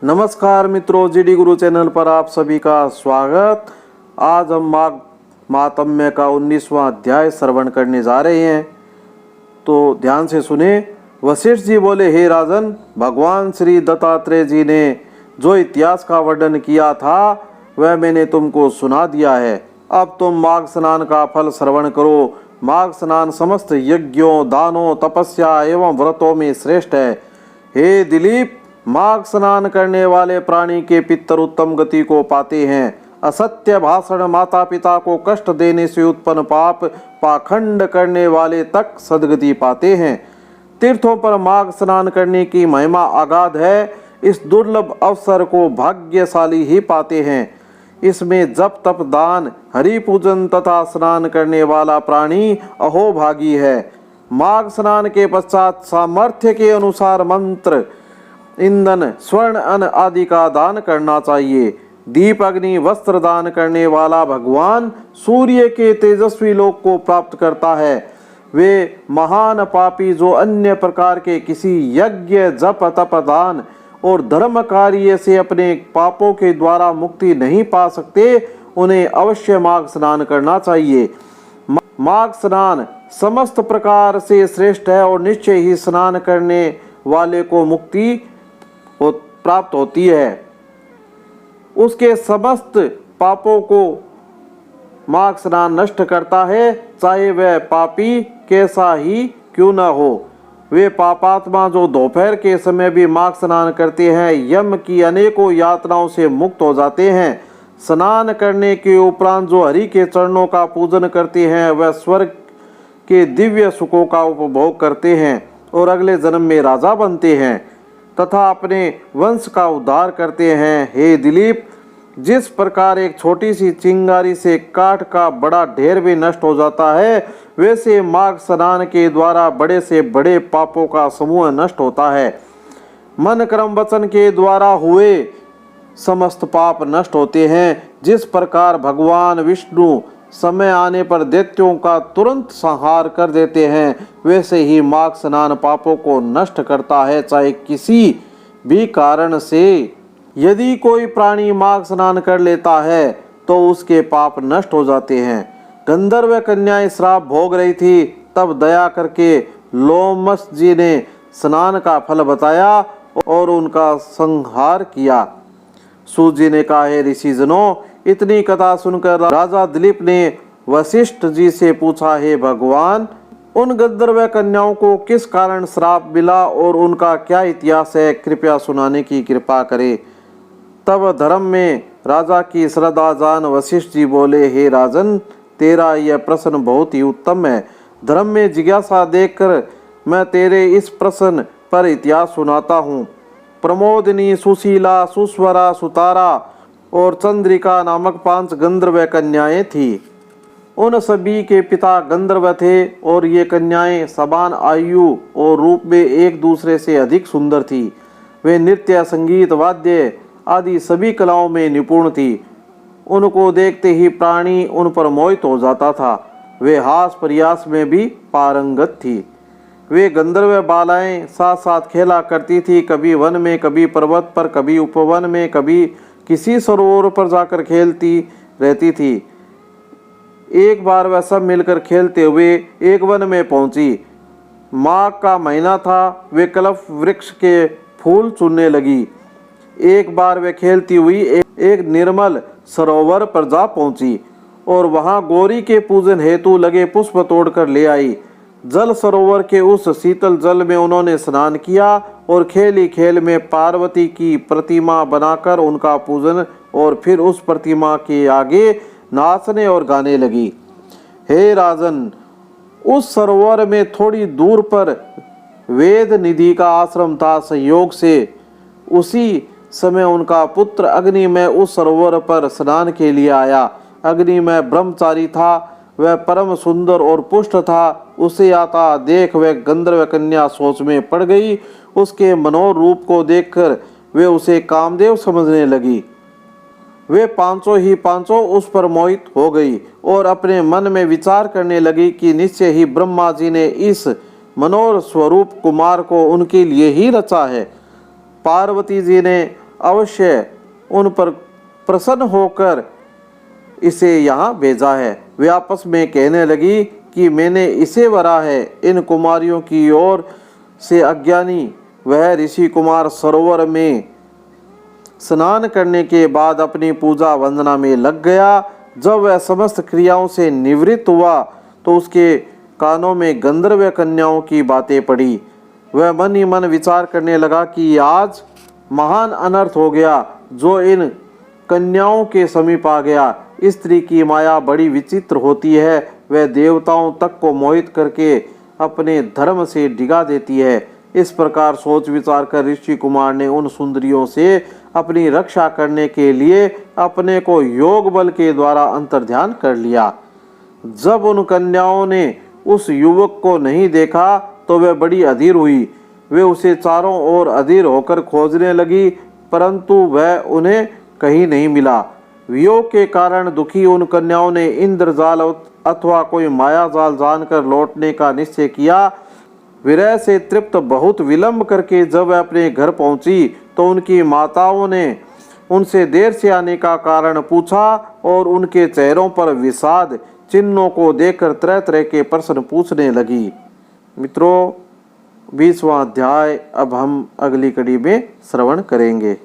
नमस्कार मित्रों, जीडी गुरु चैनल पर आप सभी का स्वागत। आज हम माघ महात्म्य का 19वां अध्याय श्रवण करने जा रहे हैं, तो ध्यान से सुने। वशिष्ठ जी बोले, हे राजन, भगवान श्री दत्तात्रेय जी ने जो इतिहास का वर्णन किया था वह मैंने तुमको सुना दिया है। अब तुम माघ स्नान का फल श्रवण करो। माघ स्नान समस्त यज्ञों, दानों, तपस्या एवं व्रतों में श्रेष्ठ है। हे दिलीप, माघ स्नान करने वाले प्राणी के पितर उत्तम गति को पाते हैं। असत्य भाषण, माता पिता को कष्ट देने से उत्पन्न पाप, पाखंड करने वाले तक सद्गति पाते हैं। तीर्थों पर माघ स्नान करने की महिमा अगाध है। इस दुर्लभ अवसर को भाग्यशाली ही पाते हैं। इसमें जप, तप, दान, हरि पूजन तथा स्नान करने वाला प्राणी अहोभागी है। माघ स्नान के पश्चात सामर्थ्य के अनुसार मंत्र, ईंधन, स्वर्ण, अन्न आदि का दान करना चाहिए। दीप, अग्नि, वस्त्र दान करने वाला भगवान सूर्य के तेजस्वी लोक को प्राप्त करता है। वे महान पापी जो अन्य प्रकार के किसी यज्ञ, जप, तप, दान और धर्म कार्य से अपने पापों के द्वारा मुक्ति नहीं पा सकते, उन्हें अवश्य माघ स्नान करना चाहिए। माघ स्नान समस्त प्रकार से श्रेष्ठ है और निश्चय ही स्नान करने वाले को मुक्ति प्राप्त होती है। उसके समस्त पापों को माघ स्नान नष्ट करता है, चाहे वह पापी कैसा ही क्यों न हो। वे पापात्मा जो दोपहर के समय भी माघ स्नान करते हैं, यम की अनेकों यातनाओं से मुक्त हो जाते हैं। स्नान करने के उपरांत जो हरि के चरणों का पूजन करते हैं, वह स्वर्ग के दिव्य सुखों का उपभोग करते हैं और अगले जन्म में राजा बनते हैं तथा अपने वंश का उद्धार करते हैं। हे दिलीप, जिस प्रकार एक छोटी सी चिंगारी से काठ का बड़ा ढेर भी नष्ट हो जाता है, वैसे माघ स्नान के द्वारा बड़े से बड़े पापों का समूह नष्ट होता है। मन, कर्म, वचन के द्वारा हुए समस्त पाप नष्ट होते हैं। जिस प्रकार भगवान विष्णु समय आने पर दैत्यों का तुरंत संहार कर देते हैं, वैसे ही माघ स्नान पापों को नष्ट करता है, चाहे किसी भी कारण से। यदि कोई प्राणी माघ स्नान कर लेता है तो उसके पाप नष्ट हो जाते हैं। गंधर्व कन्याएं श्राप भोग रही थी, तब दया करके लोमस जी ने स्नान का फल बताया और उनका संहार किया। सूत जी ने कहा, हे ऋषि जनों, इतनी कथा सुनकर राजा दिलीप ने वशिष्ठ जी से पूछा, हे भगवान, उन गंधर्व कन्याओं को किस कारण श्राप मिला और उनका क्या इतिहास है, कृपया सुनाने की कृपा करे। तब धर्म में राजा की श्रद्धा जान वशिष्ठ जी बोले, हे राजन, तेरा यह प्रश्न बहुत ही उत्तम है। धर्म में जिज्ञासा देखकर मैं तेरे इस प्रश्न पर इतिहास सुनाता हूँ। प्रमोदिनी, सुशीला, सुस्वरा, सुतारा और चंद्रिका नामक 5 गंधर्व कन्याएं थी। उन सभी के पिता गंधर्व थे और ये कन्याएं समान आयु और रूप में एक दूसरे से अधिक सुंदर थी। वे नृत्य, संगीत, वाद्य आदि सभी कलाओं में निपुण थी। उनको देखते ही प्राणी उन पर मोहित हो जाता था। वे हास प्रयास में भी पारंगत थी। वे गंधर्व बालाएं साथ साथ खेला करती थी, कभी वन में, कभी पर्वत पर, कभी उपवन में, कभी किसी सरोवर पर जाकर खेलती रहती थी। एक बार वह सब मिलकर खेलते हुए एक वन में पहुंची। माघ का महीना था। वे कल्प वृक्ष के फूल चुनने लगी। एक बार वे खेलती हुई एक निर्मल सरोवर पर जा पहुंची और वहां गौरी के पूजन हेतु लगे पुष्प तोड़कर ले आई। जल सरोवर के उस शीतल जल में उन्होंने स्नान किया और खेली खेल में पार्वती की प्रतिमा बनाकर उनका पूजन और फिर उस प्रतिमा के आगे नाचने और गाने लगी। हे राजन, उस सरोवर में थोड़ी दूर पर वेद निधि का आश्रम था। संयोग से उसी समय उनका पुत्र अग्नि में उस सरोवर पर स्नान के लिए आया। अग्नि में ब्रह्मचारी था। वह परम सुंदर और पुष्ट था। उसे आता देख वह गंधर्व कन्या सोच में पड़ गई। उसके मनोहर रूप को देखकर वे उसे कामदेव समझने लगी। वे पांचों उस पर मोहित हो गई और अपने मन में विचार करने लगी कि निश्चय ही ब्रह्मा जी ने इस मनोहर स्वरूप कुमार को उनके लिए ही रचा है। पार्वती जी ने अवश्य उन पर प्रसन्न होकर इसे यहाँ भेजा है। वे आपस में कहने लगी कि मैंने इसे वरा है। इन कुमारियों की ओर से अज्ञानी वह ऋषि कुमार सरोवर में स्नान करने के बाद अपनी पूजा वंदना में लग गया। जब वह समस्त क्रियाओं से निवृत्त हुआ तो उसके कानों में गंधर्व कन्याओं की बातें पड़ी। वह मन ही मन विचार करने लगा कि आज महान अनर्थ हो गया जो इन कन्याओं के समीप आ गया। स्त्री की माया बड़ी विचित्र होती है, वह देवताओं तक को मोहित करके अपने धर्म से डिगा देती है। इस प्रकार सोच विचार कर ऋषि कुमार ने उन सुंदरियों से अपनी रक्षा करने के लिए अपने को योग बल के द्वारा अंतर्ध्यान कर लिया। जब उन कन्याओं ने उस युवक को नहीं देखा तो वह बड़ी अधीर हुई। वे उसे चारों ओर अधीर होकर खोजने लगी, परंतु वह उन्हें कहीं नहीं मिला। वियोग के कारण दुखी उन कन्याओं ने इंद्रजाल अथवा कोई माया जाल जानकर लौटने का निश्चय किया। विरह से तृप्त बहुत विलंब करके जब वह अपने घर पहुंची तो उनकी माताओं ने उनसे देर से आने का कारण पूछा और उनके चेहरों पर विषाद चिन्हों को देखकर तरह तरह के प्रश्न पूछने लगी। मित्रों, 20वां अध्याय अब हम अगली कड़ी में श्रवण करेंगे।